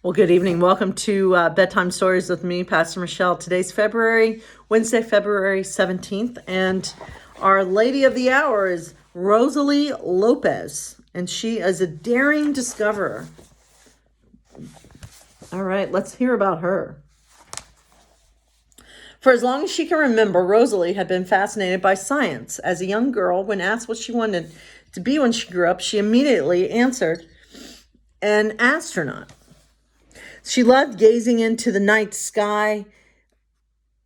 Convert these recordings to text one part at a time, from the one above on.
Well, good evening. Welcome to Bedtime Stories with me, Pastor Michelle. Today's Wednesday, February 17th, and our lady of the hour is Rosalie Lopez, and she is a daring discoverer. All right, let's hear about her. For as long as she can remember, Rosalie had been fascinated by science. As a young girl, when asked what she wanted to be when she grew up, she immediately answered, an astronaut. She loved gazing into the night sky,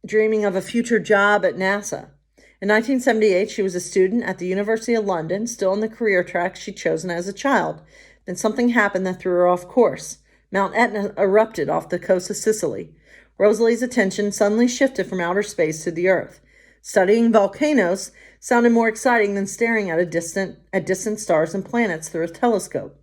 dreaming of a future job at NASA. In 1978, she was a student at the University of London, still on the career track she'd chosen as a child. Then something happened that threw her off course. Mount Etna erupted off the coast of Sicily. Rosalie's attention suddenly shifted from outer space to the Earth. Studying volcanoes sounded more exciting than staring at distant stars and planets through a telescope.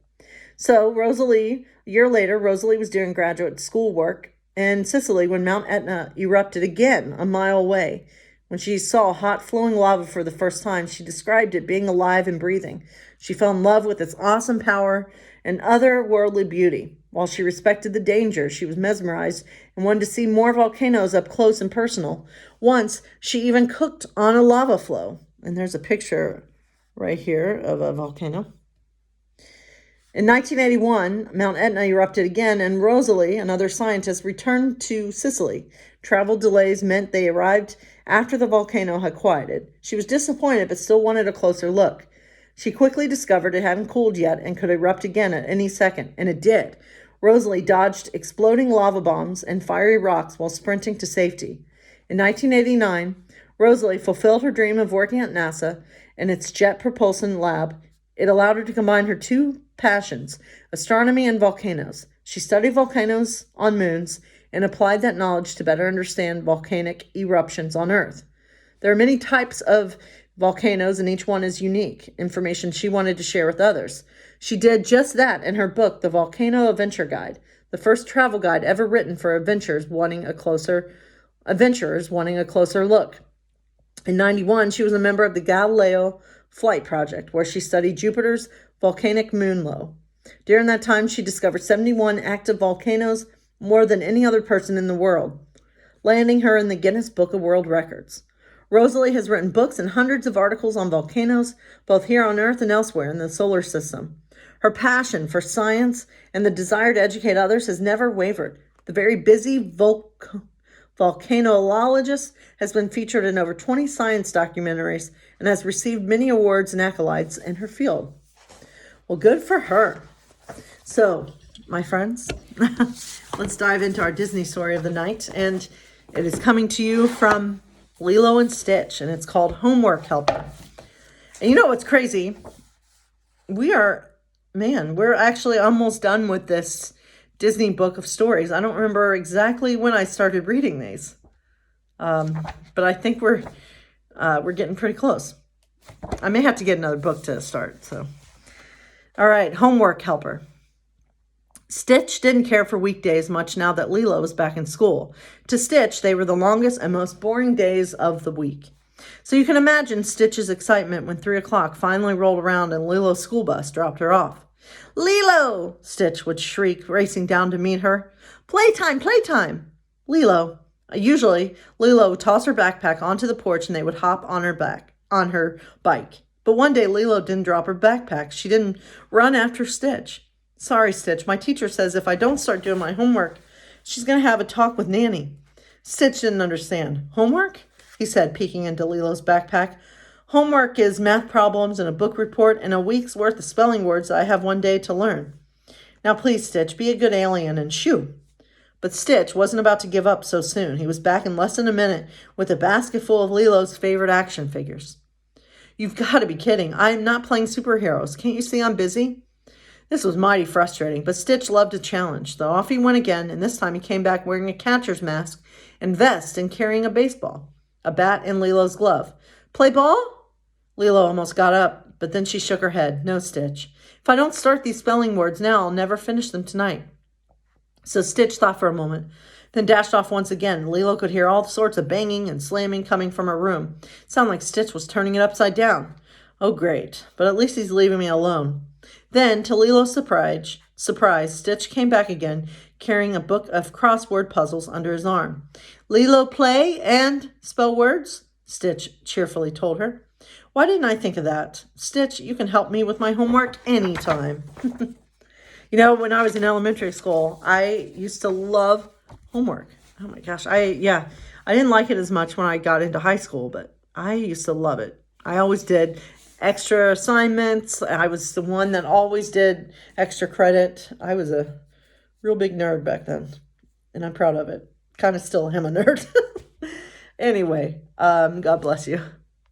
So a year later, Rosalie was doing graduate school work in Sicily when Mount Etna erupted again a mile away. When she saw hot flowing lava for the first time, she described it being alive and breathing. She fell in love with its awesome power and otherworldly beauty. While she respected the danger, she was mesmerized and wanted to see more volcanoes up close and personal. Once, she even cooked on a lava flow. And there's a picture right here of a volcano. In 1981, Mount Etna erupted again, and Rosalie and other scientists returned to Sicily. Travel delays meant they arrived after the volcano had quieted. She was disappointed, but still wanted a closer look. She quickly discovered it hadn't cooled yet and could erupt again at any second, and it did. Rosalie dodged exploding lava bombs and fiery rocks while sprinting to safety. In 1989, Rosalie fulfilled her dream of working at NASA in its jet propulsion lab. It allowed her to combine her two passions, astronomy and volcanoes. She studied volcanoes on moons and applied that knowledge to better understand volcanic eruptions on Earth. There are many types of volcanoes, and each one is unique, information she wanted to share with others. She did just that in her book, The Volcano Adventure Guide, the first travel guide ever written for adventurers wanting a closer look. In 91, she was a member of the Galileo Flight Project, where she studied Jupiter's volcanic moon low. During that time, she discovered 71 active volcanoes, more than any other person in the world, landing her in the Guinness Book of World Records. Rosalie has written books and hundreds of articles on volcanoes, both here on Earth and elsewhere in the solar system. Her passion for science and the desire to educate others has never wavered. The very busy volcanologist has been featured in over 20 science documentaries and has received many awards and accolades in her field. Well, good for her. So, my friends, let's dive into our Disney story of the night. And it is coming to you from Lilo and Stitch, and it's called Homework Helper. And you know what's crazy? We're actually almost done with this Disney book of stories. I don't remember exactly when I started reading these, but I think we're getting pretty close. I may have to get another book to start. So, all right, Homework Helper. Stitch didn't care for weekdays much now that Lilo was back in school. To Stitch, they were the longest and most boring days of the week. So you can imagine Stitch's excitement when 3 o'clock finally rolled around and Lilo's school bus dropped her off. "Lilo!" Stitch would shriek, racing down to meet her. "Playtime, playtime!" Usually, Lilo would toss her backpack onto the porch and they would hop on her bike. But one day, Lilo didn't drop her backpack. She didn't run after Stitch. "Sorry, Stitch. My teacher says if I don't start doing my homework, she's going to have a talk with Nanny." Stitch didn't understand. "Homework?" he said, peeking into Lilo's backpack. "Homework is math problems and a book report and a week's worth of spelling words I have one day to learn. Now, please, Stitch, be a good alien and shoo." But Stitch wasn't about to give up so soon. He was back in less than a minute with a basket full of Lilo's favorite action figures. "You've got to be kidding. I'm not playing superheroes. Can't you see I'm busy?" This was mighty frustrating, but Stitch loved a challenge. So off he went again, and this time he came back wearing a catcher's mask and vest and carrying a baseball, a bat in Lilo's glove. "Play ball?" Lilo almost got up, but then she shook her head. "No, Stitch. If I don't start these spelling words now, I'll never finish them tonight." So Stitch thought for a moment, then dashed off once again. Lilo could hear all sorts of banging and slamming coming from her room. It sounded like Stitch was turning it upside down. "Oh, great. But at least he's leaving me alone." Then, to Lilo's surprise, Surprised, Stitch came back again, carrying a book of crossword puzzles under his arm. Lilo, play and spell words, Stitch cheerfully told her. Why didn't I think of that? Stitch, you can help me with my homework anytime. You know, when I was in elementary school, I used to love homework. Oh my gosh. I didn't like it as much when I got into high school, but I used to love it. I always did extra assignments. I was the one that always did extra credit. I was a real big nerd back then, and I'm proud of it. Kind of still am a nerd. Anyway, God bless you.